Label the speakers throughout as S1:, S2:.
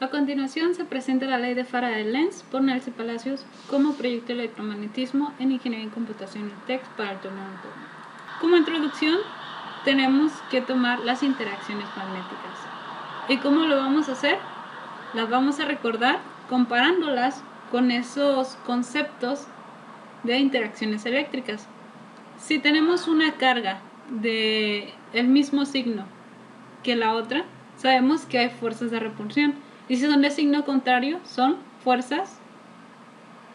S1: A continuación se presenta la ley de Faraday-Lenz por Nelson Palacios como proyecto de electromagnetismo en Ingeniería en Computación y TEC para el torneo de turno. Como introducción tenemos que tomar las interacciones magnéticas. ¿Y cómo lo vamos a hacer? Las vamos a recordar comparándolas con esos conceptos de interacciones eléctricas. Si tenemos una carga de el mismo signo que la otra, sabemos que hay fuerzas de repulsión. Y si son de signo contrario, son fuerzas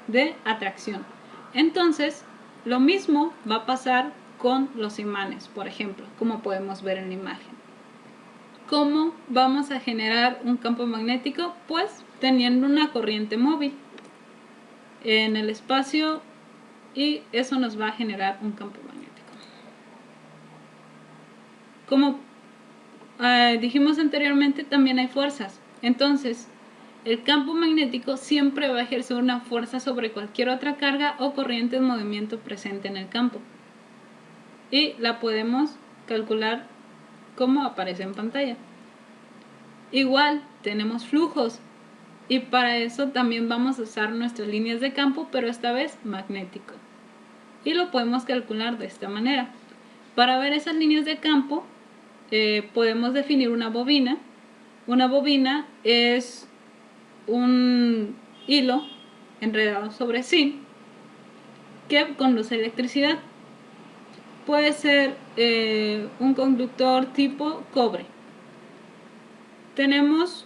S1: de atracción. Entonces, lo mismo va a pasar con los imanes, por ejemplo, como podemos ver en la imagen. ¿Cómo vamos a generar un campo magnético? Pues teniendo una corriente móvil en el espacio, y eso nos va a generar un campo magnético. Como dijimos anteriormente, también hay fuerzas. Entonces, el campo magnético siempre va a ejercer una fuerza sobre cualquier otra carga o corriente en movimiento presente en el campo. Y la podemos calcular como aparece en pantalla. Igual, tenemos flujos. Y para eso también vamos a usar nuestras líneas de campo, pero esta vez magnético. Y lo podemos calcular de esta manera. Para ver esas líneas de campo, podemos definir una bobina. Una bobina es un hilo enredado sobre sí que conduce electricidad. Puede ser un conductor tipo cobre. Tenemos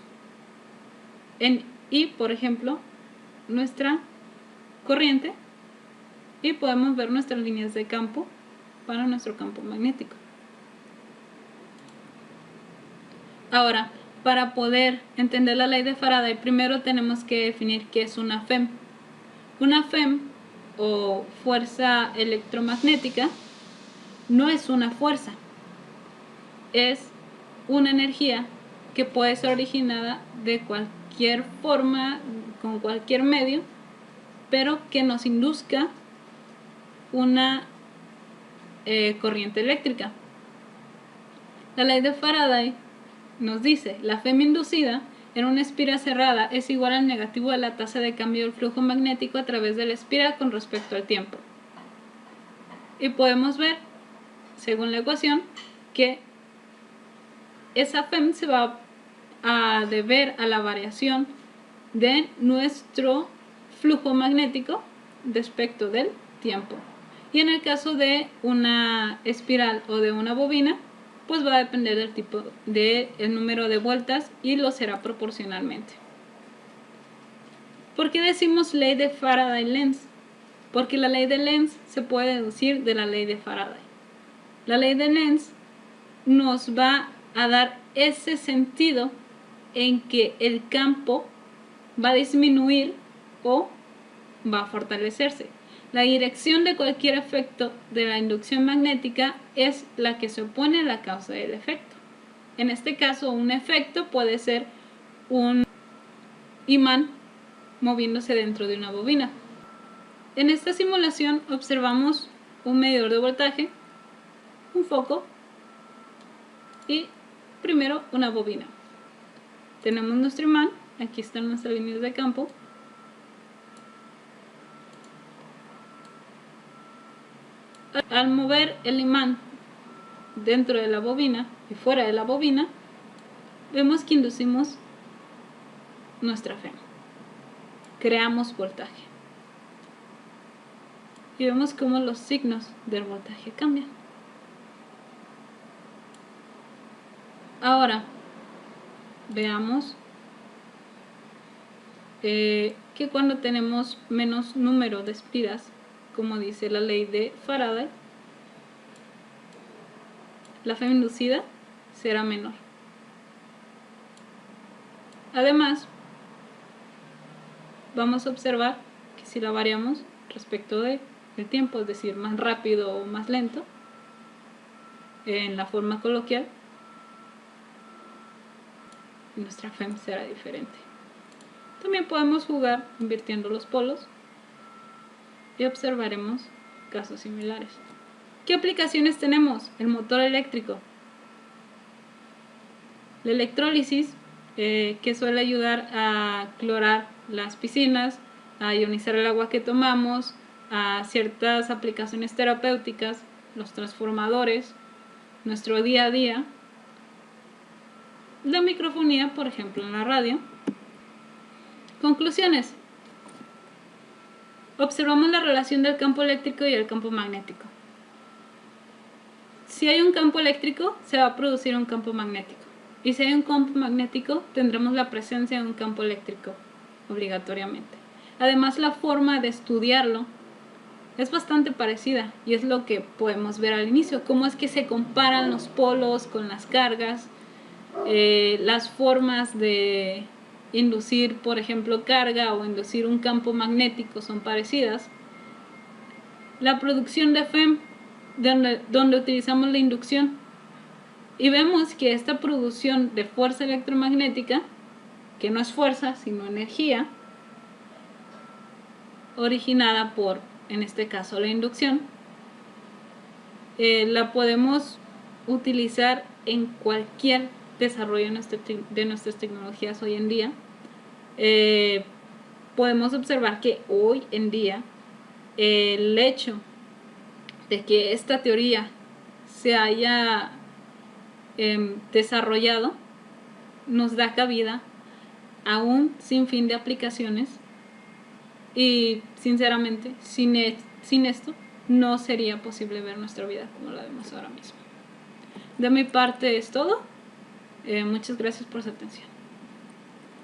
S1: en I, por ejemplo, nuestra corriente, y podemos ver nuestras líneas de campo para nuestro campo magnético. Ahora, para poder entender la ley de Faraday, primero tenemos que definir qué es una FEM. Una FEM, o fuerza electromagnética, no es una fuerza, es una energía que puede ser originada de cualquier forma, con cualquier medio, pero que nos induzca una corriente eléctrica. La ley de Faraday nos dice, la FEM inducida en una espiral cerrada es igual al negativo de la tasa de cambio del flujo magnético a través de la espiral con respecto al tiempo. Y podemos ver, según la ecuación, que esa FEM se va a deber a la variación de nuestro flujo magnético respecto del tiempo. Y en el caso de una espiral o de una bobina, pues va a depender del tipo del número de vueltas, y lo será proporcionalmente. ¿Por qué decimos ley de Faraday-Lenz? Porque la ley de Lenz se puede deducir de la ley de Faraday. La ley de Lenz nos va a dar ese sentido en que el campo va a disminuir o va a fortalecerse. La dirección de cualquier efecto de la inducción magnética es la que se opone a la causa del efecto. En este caso, un efecto puede ser un imán moviéndose dentro de una bobina. En esta simulación observamos un medidor de voltaje, un foco y primero una bobina. Tenemos nuestro imán, aquí están nuestras líneas de campo. Al mover el imán dentro de la bobina y fuera de la bobina, vemos que inducimos nuestra FEM. Creamos voltaje. Y vemos cómo los signos del voltaje cambian. Ahora, veamos que cuando tenemos menos número de espiras, como dice la ley de Faraday, la FEM inducida será menor. Además, vamos a observar que si la variamos respecto del tiempo, es decir, más rápido o más lento, en la forma coloquial, nuestra FEM será diferente. También podemos jugar invirtiendo los polos y observaremos casos similares. ¿Qué aplicaciones tenemos? El motor eléctrico. La electrólisis que suele ayudar a clorar las piscinas, a ionizar el agua que tomamos, a ciertas aplicaciones terapéuticas, los transformadores, nuestro día a día, la microfonía, por ejemplo, en la radio. Conclusiones. Observamos la relación del campo eléctrico y el campo magnético. Si hay un campo eléctrico, se va a producir un campo magnético. Y si hay un campo magnético, tendremos la presencia de un campo eléctrico, obligatoriamente. Además, la forma de estudiarlo es bastante parecida, y es lo que podemos ver al inicio, cómo es que se comparan los polos con las cargas, las formas de inducir, por ejemplo, carga o inducir un campo magnético son parecidas. La producción de FEM, donde utilizamos la inducción, y vemos que esta producción de fuerza electromagnética, que no es fuerza sino energía, originada por, en este caso, la inducción, la podemos utilizar en cualquier desarrollo de nuestras tecnologías hoy en día. Podemos observar que hoy en día el hecho de que esta teoría se haya desarrollado nos da cabida a un sinfín de aplicaciones, y sinceramente sin esto no sería posible ver nuestra vida como la vemos ahora mismo. De mi parte es todo. Muchas gracias por su atención.